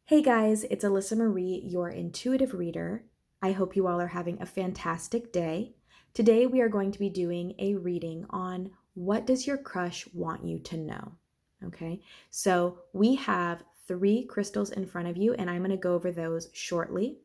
Hey guys, it's Alyssa Marie, your intuitive reader. I hope you all are having a fantastic day. Today we are going to be doing a reading on what does your crush want you to know? Okay, so we have 3 crystals in front of you, and I'm going to go over those shortly.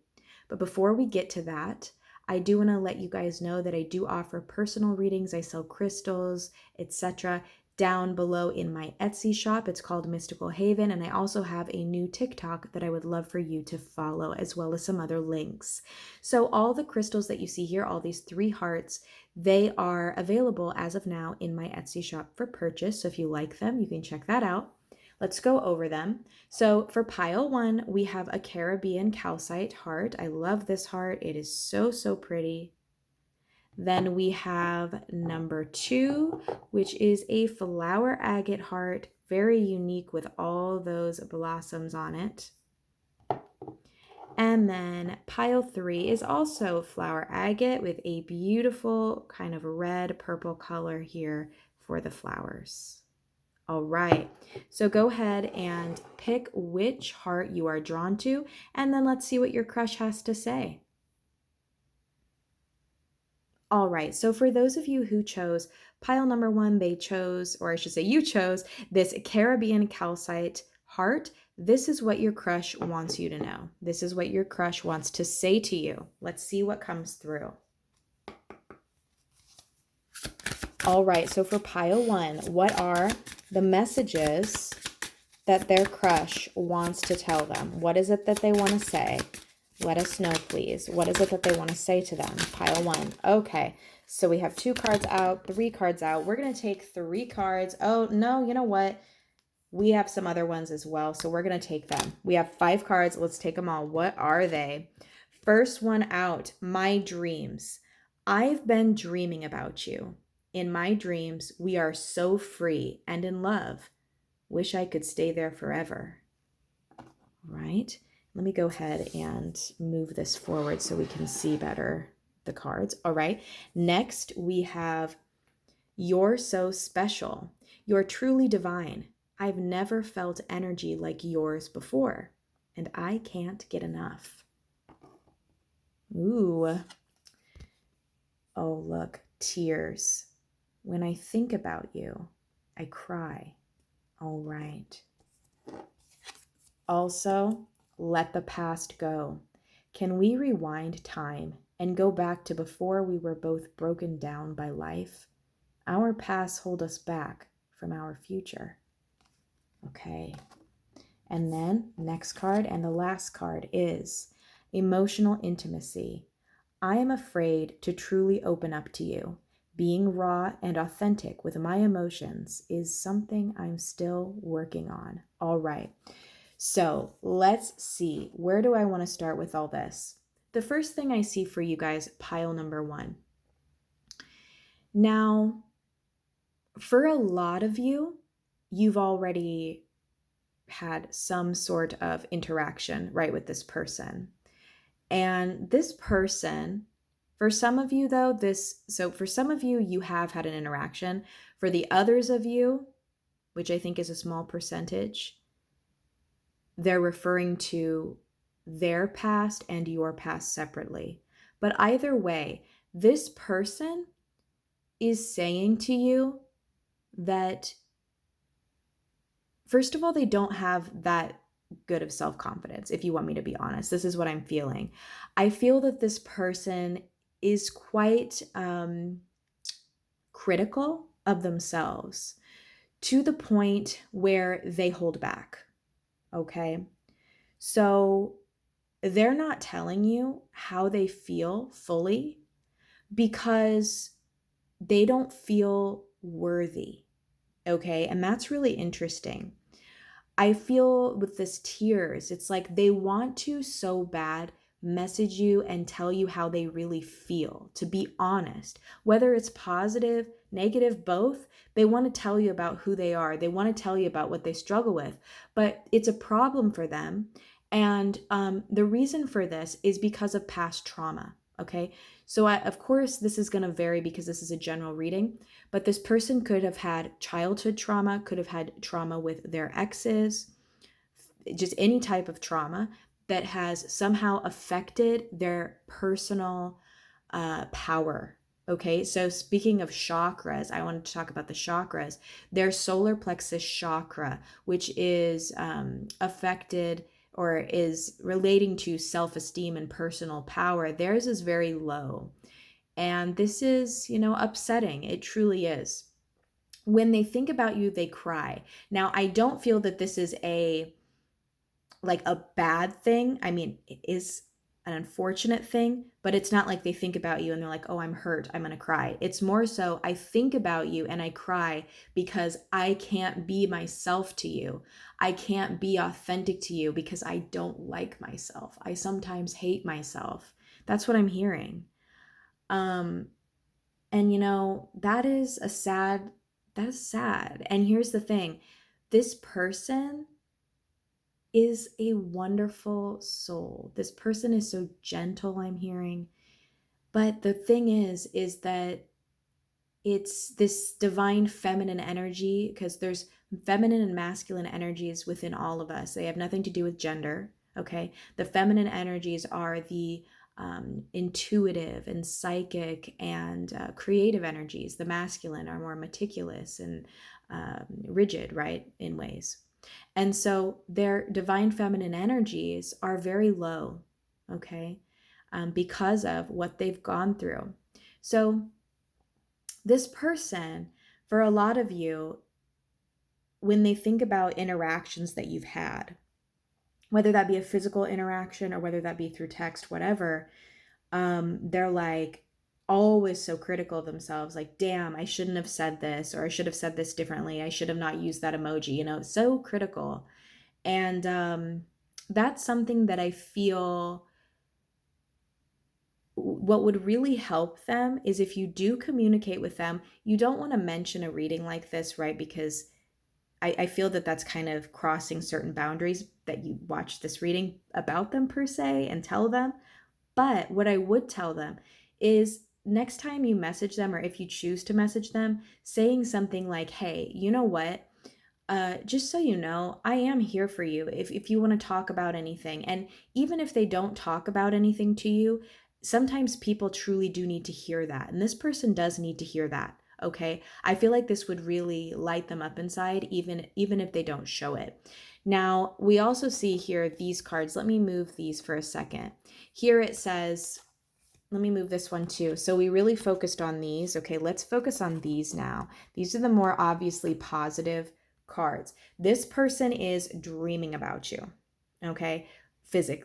But before we get to that, I do want to let you guys know that I do offer personal readings. I sell crystals, etc. down below in my Etsy shop. It's called Mystical Haven, and I also have a new TikTok that I would love for you to follow, as well as some other links. So all the crystals that you see here, all these 3 hearts, they are available as of now in my Etsy shop for purchase. So if you like them, you can check that out. Let's go over them. So for pile 1, we have a Caribbean calcite heart. I love this heart. It is so pretty. Then we have number 2, which is a flower agate heart, very unique with all those blossoms on it. And then pile 3 is also flower agate with a beautiful kind of red purple color here for the flowers. All right, so go ahead and pick which heart you are drawn to, and then let's see what your crush has to say. All right, so for those of you who chose pile number 1, they chose, or I should say you chose, this Caribbean calcite heart. This is what your crush wants you to know. This is what your crush wants to say to you. Let's see what comes through. All right, so for pile 1, what are the messages that their crush wants to tell them? What is it that they want to say? Let us know, please. What is it that they want to say to them? Pile 1. Okay, so we have 2 cards out, 3 cards out. We're going to take 3 cards. Oh, no, you know what? We have some other ones as well, so we're going to take them. We have 5 cards. Let's take them all. What are they? First one out, my dreams. I've been dreaming about you. In my dreams, we are so free and in love. Wish I could stay there forever. Right? Let me go ahead and move this forward so we can see better the cards. All right. Next, we have you're so special. You're truly divine. I've never felt energy like yours before, and I can't get enough. Ooh. Oh, look, tears. When I think about you, I cry. All right. Also, let the past go. Can we rewind time and go back to before we were both broken down by life? Our pasts hold us back from our future. Okay. And then next card and the last card is emotional intimacy. I am afraid to truly open up to you. Being raw and authentic with my emotions is something I'm still working on. All right. So let's see. Where do I want to start with all this? The first thing I see for you guys, pile number 1. Now, for a lot of you, you've already had some sort of interaction, right, with this person. And this person, for some of you though, for some of you, you have had an interaction. For the others of you, which I think is a small percentage, they're referring to their past and your past separately. But either way, this person is saying to you that, first of all, they don't have that good of self-confidence, if you want me to be honest. This is what I'm feeling. I feel that this person is quite critical of themselves to the point where they hold back. Okay? So they're not telling you how they feel fully because they don't feel worthy. Okay? And that's really interesting. I feel with this tears, it's like they want to so bad message you and tell you how they really feel, to be honest. Whether it's positive, negative, both, they want to tell you about who they are. They want to tell you about what they struggle with, but it's a problem for them. And the reason for this is because of past trauma. Okay, so of course, this is going to vary because this is a general reading, but this person could have had childhood trauma, could have had trauma with their exes, just any type of trauma that has somehow affected their personal power. Okay, so speaking of chakras, I wanted to talk about the chakras. Their solar plexus chakra, which is affected or is relating to self-esteem and personal power, theirs is very low. And this is, upsetting. It truly is. When they think about you, they cry. Now, I don't feel that this is a bad thing. I mean, it is an unfortunate thing, but it's not like they think about you and they're like, oh, I'm hurt, I'm gonna cry. It's more so, I think about you and I cry because I can't be myself to you. I can't be authentic to you because I don't like myself. I sometimes hate myself. That's what I'm hearing. Um, and that is sad. And here's the thing, this person is a wonderful soul. This person is so gentle, I'm hearing. But the thing is that it's this divine feminine energy, because there's feminine and masculine energies within all of us. They have nothing to do with gender, okay? The feminine energies are the intuitive and psychic and creative energies. The masculine are more meticulous and rigid, right, in ways. And so their divine feminine energies are very low, okay, because of what they've gone through. So this person, for a lot of you, when they think about interactions that you've had, whether that be a physical interaction or whether that be through text, whatever, they're like always so critical of themselves, like, damn, I shouldn't have said this, or I should have said this differently. I should have not used that emoji, so critical. And that's something that I feel what would really help them is if you do communicate with them. You don't want to mention a reading like this, right? Because I feel that that's kind of crossing certain boundaries that you watch this reading about them per se and tell them. But what I would tell them is next time you message them, or if you choose to message them, saying something like, hey, you know what? Just so you know, I am here for you if you want to talk about anything. And even if they don't talk about anything to you, sometimes people truly do need to hear that. And this person does need to hear that. Okay. I feel like this would really light them up inside, even if they don't show it. Now, we also see here these cards. Let me move these for a second. Here it says, let me move this one too. So we really focused on these. Okay, let's focus on these now. These are the more obviously positive cards. This person is dreaming about you. Okay,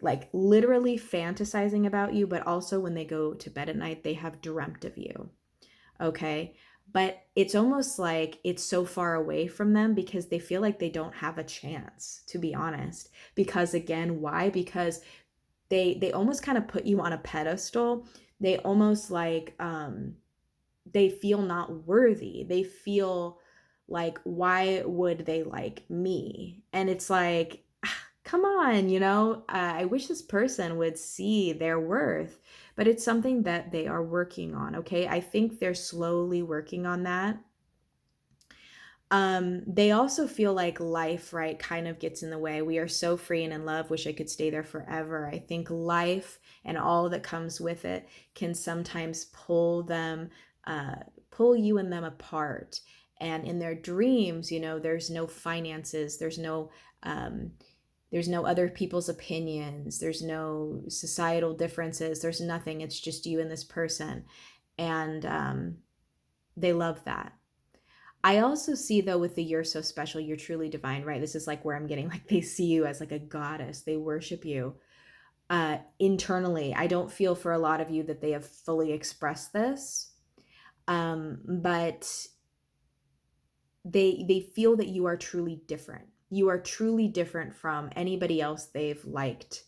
like literally fantasizing about you, but also when they go to bed at night, they have dreamt of you. Okay, but it's almost like it's so far away from them because they feel like they don't have a chance, to be honest. Because again, why? Because they almost kind of put you on a pedestal. They almost like they feel not worthy. They feel like, why would they like me? And it's like, come on, I wish this person would see their worth, but it's something that they are working on. Okay, I think they're slowly working on that. They also feel like life, right, kind of gets in the way. We are so free and in love, wish I could stay there forever. I think life and all that comes with it can sometimes pull you and them apart. And in their dreams, there's no finances, there's no other people's opinions, there's no societal differences, there's nothing. It's just you and this person. And they love that. I also see, though, with the you're so special, you're truly divine, right? This is like where I'm getting like they see you as like a goddess. They worship you internally. I don't feel for a lot of you that they have fully expressed this, but they feel that you are truly different. You are truly different from anybody else they've liked,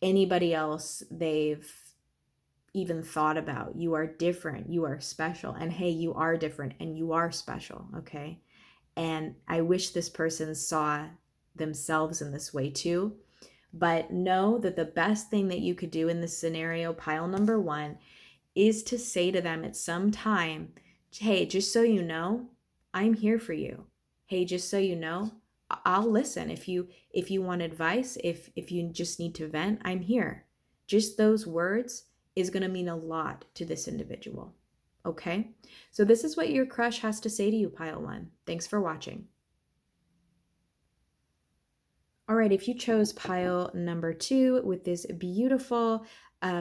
anybody else they've even thought about. You are different, you are special, and hey, you are different and you are special. Okay, and I wish this person saw themselves in this way too. But know that the best thing that you could do in this scenario, pile number one, is to say to them at some time, hey, just so you know, I'm here for you. Hey, just so you know, I'll listen. If you want advice, if you just need to vent, I'm here. Just those words is going to mean a lot to this individual. Okay? So this is what your crush has to say to you, pile 1. Thanks for watching. All right, if you chose pile number 2 with this beautiful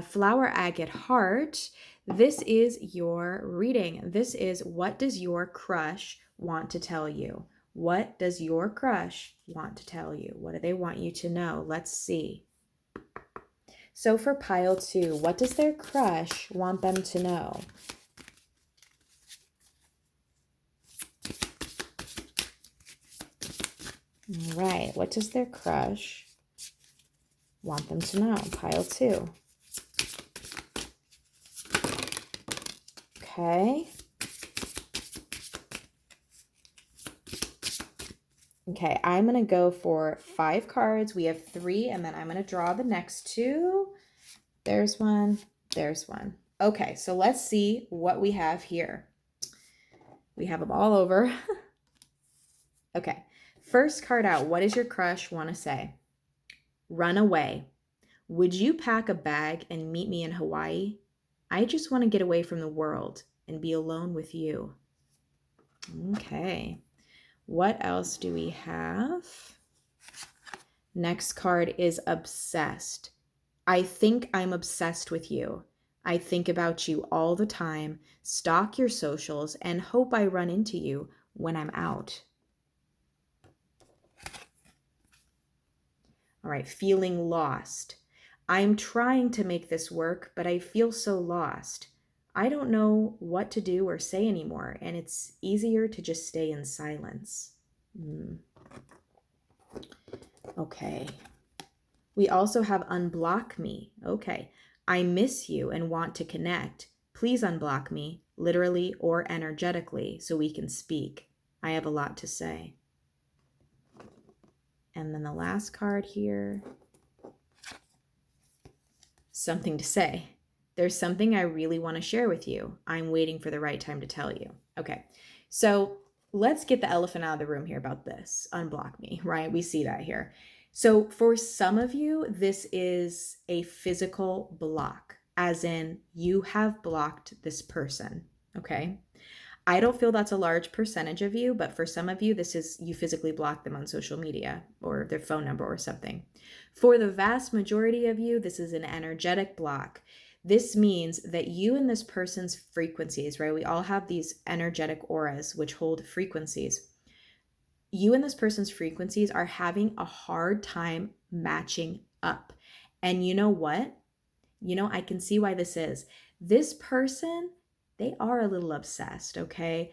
flower agate heart, this is your reading. This is, what does your crush want to tell you? What does your crush want to tell you? What do they want you to know? Let's see. So for pile 2, what does their crush want them to know? All right, what does their crush want them to know? Pile 2. Okay. Okay, I'm going to go for 5 cards. We have 3, and then I'm going to draw the next 2. There's one. There's one. Okay, so let's see what we have here. We have them all over. Okay, first card out. What does your crush want to say? Run away. Would you pack a bag and meet me in Hawaii? I just want to get away from the world and be alone with you. Okay. What else do we have? Next card is obsessed. I think I'm obsessed with you. I think about you all the time, stalk your socials, and hope I run into you when I'm out. All right, feeling lost. I'm trying to make this work, but I feel so lost. I don't know what to do or say anymore, and it's easier to just stay in silence. Okay. We also have unblock me. Okay. I miss you and want to connect. Please unblock me, literally or energetically, so we can speak. I have a lot to say. And then the last card here. Something to say. There's something I really want to share with you. I'm waiting for the right time to tell you. Okay. So let's get the elephant out of the room here about this. Unblock me, right? We see that here. So for some of you, this is a physical block, as in you have blocked this person, okay? I don't feel that's a large percentage of you, but for some of you, this is you physically block them on social media or their phone number or something. For the vast majority of you, this is an energetic block. This means that you and this person's frequencies, right? We all have these energetic auras which hold frequencies. You and this person's frequencies are having a hard time matching up. And you know what? I can see why this is. This person, they are a little obsessed, okay?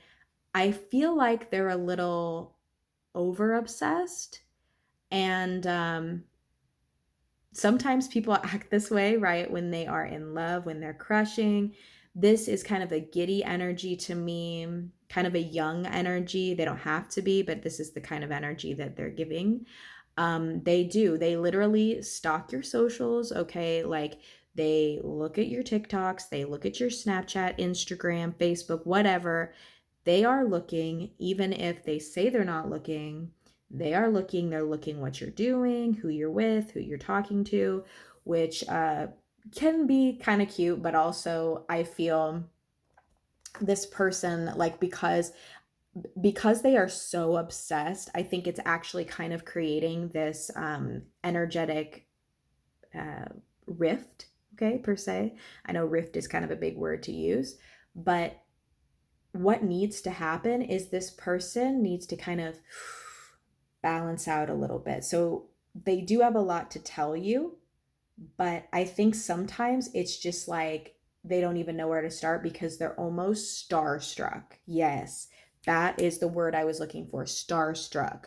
I feel like they're a little over obsessed. And sometimes people act this way, right? When they are in love, when they're crushing. This is kind of a giddy energy to me, kind of a young energy. They don't have to be, but this is the kind of energy that they're giving. They literally stalk your socials, okay? Like they look at your TikToks, they look at your Snapchat, Instagram, Facebook, whatever. They are looking, even if they say they're not looking, they are looking, they're looking what you're doing, who you're with, who you're talking to, which can be kind of cute, but also I feel this person, like because they are so obsessed, I think it's actually kind of creating this energetic rift, okay, per se. I know rift is kind of a big word to use, but what needs to happen is this person needs to kind of balance out a little bit. So they do have a lot to tell you, but I think sometimes it's just like they don't even know where to start because they're almost starstruck. Yes, that is the word I was looking for, starstruck.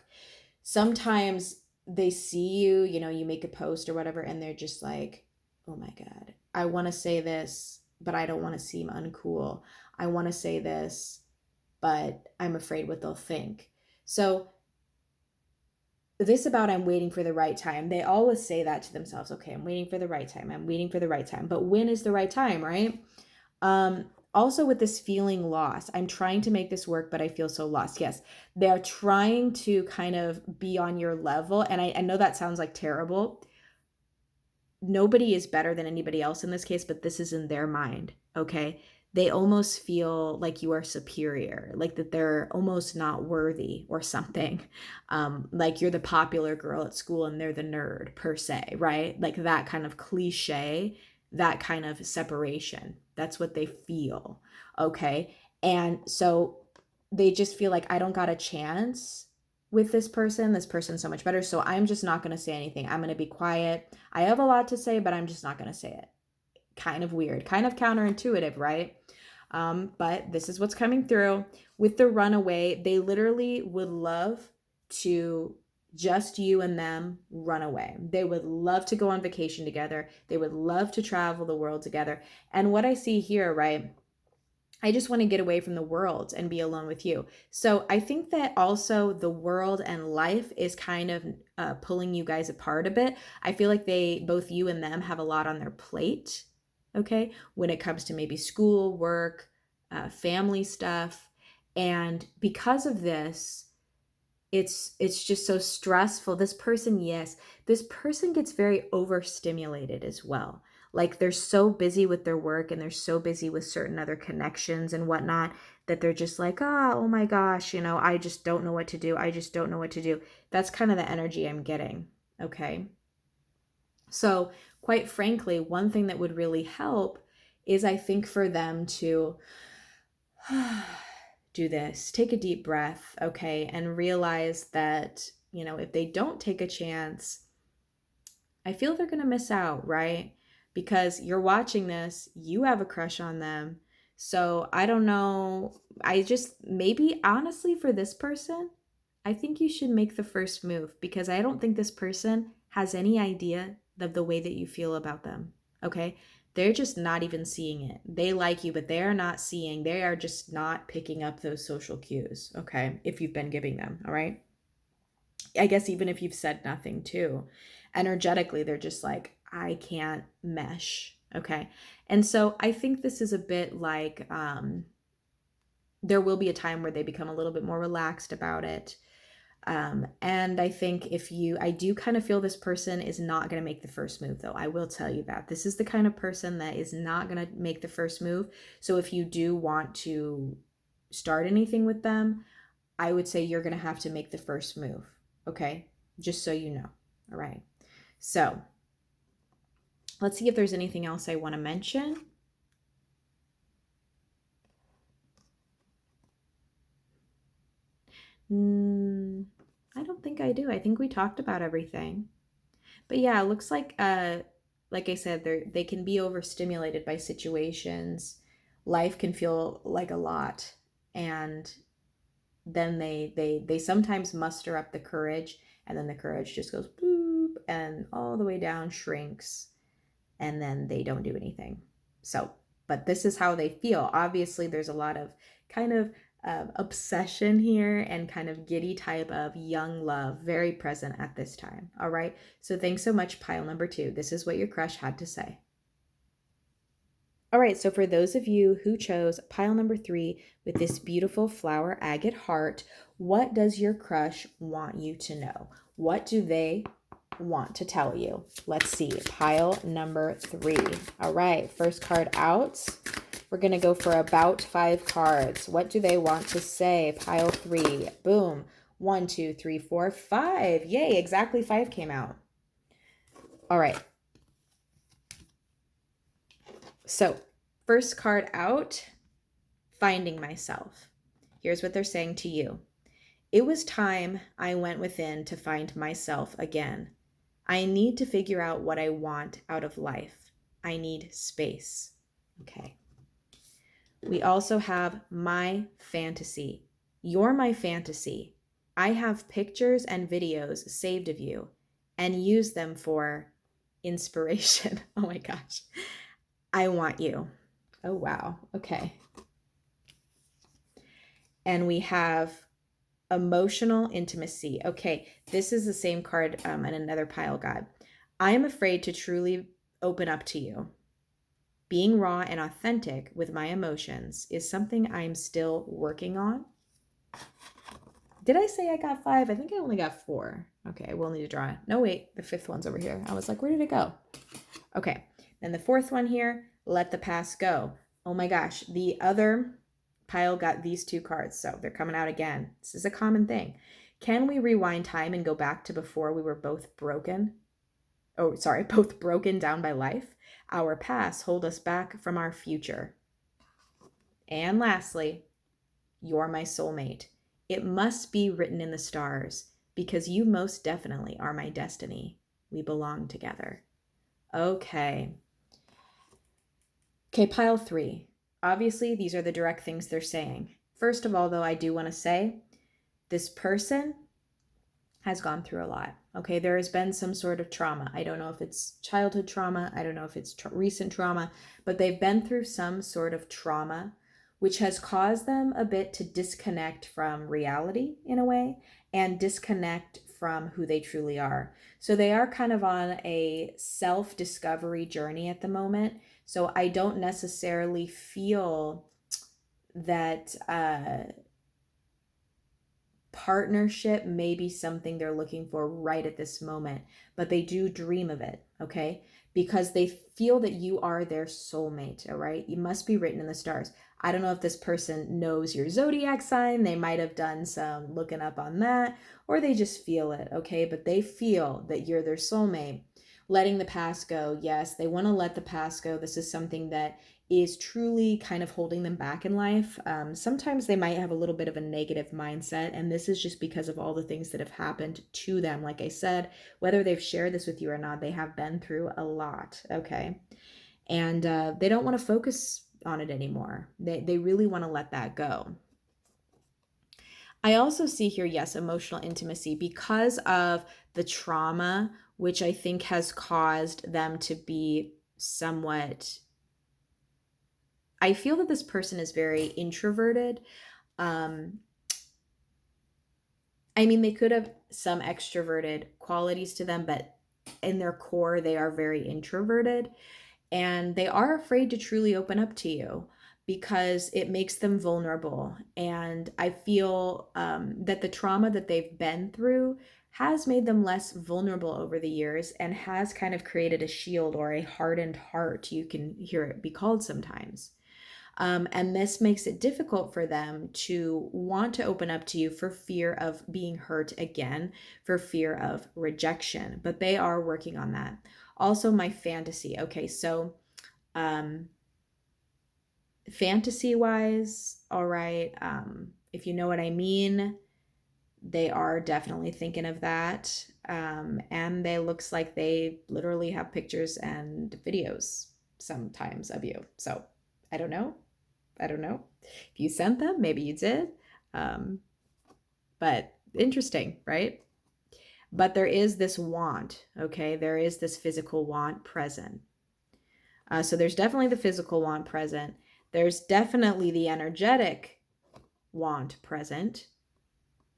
Sometimes they see you, you make a post or whatever, and they're just like, oh my God, I want to say this, but I don't want to seem uncool. I want to say this, but I'm afraid what they'll think. So this about I'm waiting for the right time. They always say that to themselves. Okay, I'm waiting for the right time. I'm waiting for the right time. But when is the right time, right? also with this feeling lost, I'm trying to make this work, but I feel so lost. Yes, they're trying to kind of be on your level. And I know that sounds like terrible. Nobody is better than anybody else in this case, but this is in their mind. Okay. They almost feel like you are superior, like that they're almost not worthy or something. Like you're the popular girl at school and they're the nerd per se, right? Like that kind of cliche, that kind of separation. That's what they feel. Okay. And so they just feel like I don't got a chance with this person. This person's so much better. So I'm just not going to say anything. I'm going to be quiet. I have a lot to say, but I'm just not going to say it. Kind of weird, kind of counterintuitive, right? But this is what's coming through. With the runaway, they literally would love to just you and them run away. They would love to go on vacation together. They would love to travel the world together. And what I see here, right? I just want to get away from the world and be alone with you. So I think that also the world and life is kind of pulling you guys apart a bit. I feel like both you and them have a lot on their plate, okay, when it comes to maybe school, work, family stuff. And because of this, it's just so stressful. This person, yes, this person gets very overstimulated as well. Like they're so busy with their work and they're so busy with certain other connections and whatnot that they're just like, oh my gosh, I just don't know what to do. I just don't know what to do. That's kind of the energy I'm getting. Okay. So quite frankly, one thing that would really help is I think for them to do this, take a deep breath, okay, and realize that, if they don't take a chance, I feel they're going to miss out, right? Because you're watching this, you have a crush on them. So I don't know. I just, maybe honestly for this person, I think you should make the first move because I don't think this person has any idea of the way that you feel about them, okay? They're just not even seeing it. They like you, but they are just not picking up those social cues, okay? If you've been giving them, all right? I guess even if you've said nothing too, energetically, they're just like, I can't mesh, okay? And so I think this is a bit like there will be a time where they become a little bit more relaxed about it. And I think I do kind of feel this person is not going to make the first move, though. I will tell you that this is the kind of person that is not going to make the first move. So if you do want to start anything with them, I would say you're going to have to make the first move. Okay. Just so you know. All right. So let's see if there's anything else I want to mention. I don't think I do. I think we talked about everything. But yeah, it looks like I said, they can be overstimulated by situations. Life can feel like a lot. And then they sometimes muster up the courage, and then the courage just goes boop and all the way down, shrinks, and then they don't do anything. So, but this is how they feel. Obviously, there's a lot of kind of obsession here and kind of giddy type of young love very present at this time. All right. So thanks so much, pile number 2. This is what your crush had to say. All right. So for those of you who chose pile number 3 with this beautiful flower agate heart, what does your crush want you to know? What do they want to tell you? Let's see. Pile number 3. All right. First card out. We're going to go for about 5 cards. What do they want to say? Pile 3. Boom. 1, 2, 3, 4, 5. Yay, exactly 5 came out. All right. So, first card out, finding myself. Here's what they're saying to you. It was time I went within to find myself again. I need to figure out what I want out of life. I need space. Okay. We also have my fantasy. You're my fantasy. I have pictures and videos saved of you and use them for inspiration. Oh my gosh. I want you. Oh, wow. Okay. And we have emotional intimacy. Okay. This is the same card in another pile, God. I am afraid to truly open up to you. Being raw and authentic with my emotions is something I'm still working on. Did I say I got 5? I think I only got 4. Okay, we'll need to draw it. No, wait, the 5th one's over here. I was like, where did it go? Okay, then the 4th one here, let the past go. Oh my gosh, the other pile got these 2 cards, so they're coming out again. This is a common thing. Can we rewind time and go back to before we were both broken? Oh, sorry, both broken down by life? Our past hold us back from our future. And lastly, you're my soulmate. It must be written in the stars because you most definitely are my destiny. We belong together. Okay. Okay, pile 3. Obviously, these are the direct things they're saying. First of all, though, I do want to say this person has gone through a lot. Okay, there has been some sort of trauma. I don't know if it's childhood trauma. I don't know if it's recent trauma, but they've been through some sort of trauma, which has caused them a bit to disconnect from reality in a way and disconnect from who they truly are. So they are kind of on a self-discovery journey at the moment. So I don't necessarily feel that partnership may be something they're looking for right at this moment, but they do dream of it, okay? Because they feel that you are their soulmate, all right? You must be written in the stars. I don't know if this person knows your zodiac sign. They might have done some looking up on that, or they just feel it, okay? But they feel that you're their soulmate. Letting the past go, yes, they want to let the past go. This is something that is truly kind of holding them back in life. Sometimes they might have a little bit of a negative mindset, and this is just because of all the things that have happened to them. Like I said, whether they've shared this with you or not, they have been through a lot, okay? And they don't want to focus on it anymore. They really want to let that go. I also see here, yes, emotional intimacy because of the trauma, which I think has caused them to be somewhat, I feel that this person is very introverted. Um, I mean, they could have some extroverted qualities to them, but in their core, they are very introverted and they are afraid to truly open up to you because it makes them vulnerable. And I feel that the trauma that they've been through has made them less vulnerable over the years and has kind of created a shield or a hardened heart. You can hear it be called sometimes. And this makes it difficult for them to want to open up to you for fear of being hurt again, for fear of rejection. But they are working on that. Also, my fantasy. Okay, so fantasy wise, all right, if you know what I mean, they are definitely thinking of that. And they looks like they literally have pictures and videos sometimes of you. So I don't know. If you sent them, maybe you did. But interesting, right? But there is this want, okay? There is this physical want present. So there's definitely the physical want present. There's definitely the energetic want present,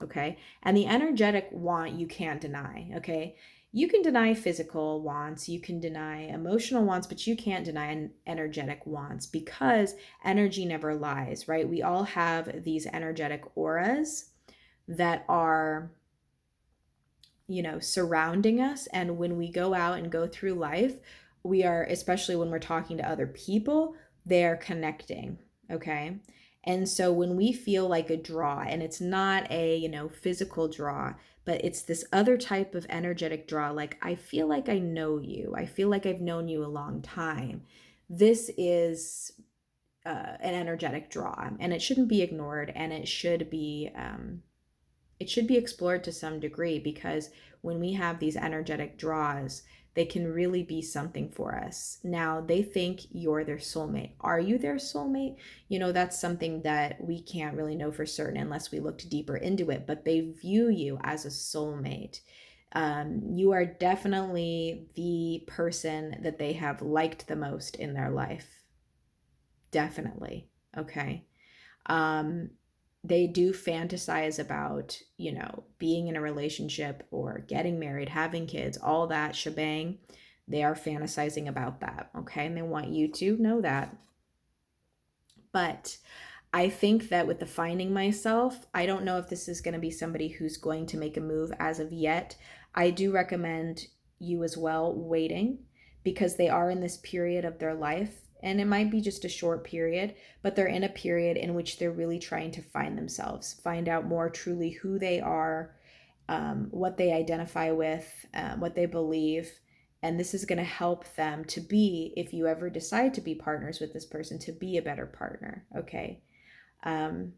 okay? And the energetic want you can't deny, okay? You can deny physical wants, you can deny emotional wants, but you can't deny energetic wants because energy never lies, right? We all have these energetic auras that are, surrounding us. And when we go out and go through life, we are, especially when we're talking to other people, they're connecting, okay? And so when we feel like a draw, and it's not a, physical draw, but it's this other type of energetic draw, like I feel like I know you. I feel like I've known you a long time. This is an energetic draw, and it shouldn't be ignored, and it should be explored to some degree because when we have these energetic draws, they can really be something for us. Now, they think you're their soulmate. Are you their soulmate? That's something that we can't really know for certain unless we looked deeper into it, but they view you as a soulmate. You are definitely the person that they have liked the most in their life. Definitely. Okay. They do fantasize about, being in a relationship or getting married, having kids, all that shebang. They are fantasizing about that, okay? And they want you to know that. But I think that with the finding myself, I don't know if this is going to be somebody who's going to make a move as of yet. I do recommend you as well waiting, because they are in this period of their life, and it might be just a short period, but they're in a period in which they're really trying to find themselves, find out more truly who they are, what they identify with, what they believe. And this is going to help them to be, if you ever decide to be partners with this person, to be a better partner. Okay. Um,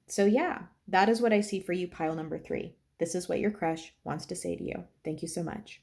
so yeah, that is what I see for you, pile number 3. This is what your crush wants to say to you. Thank you so much.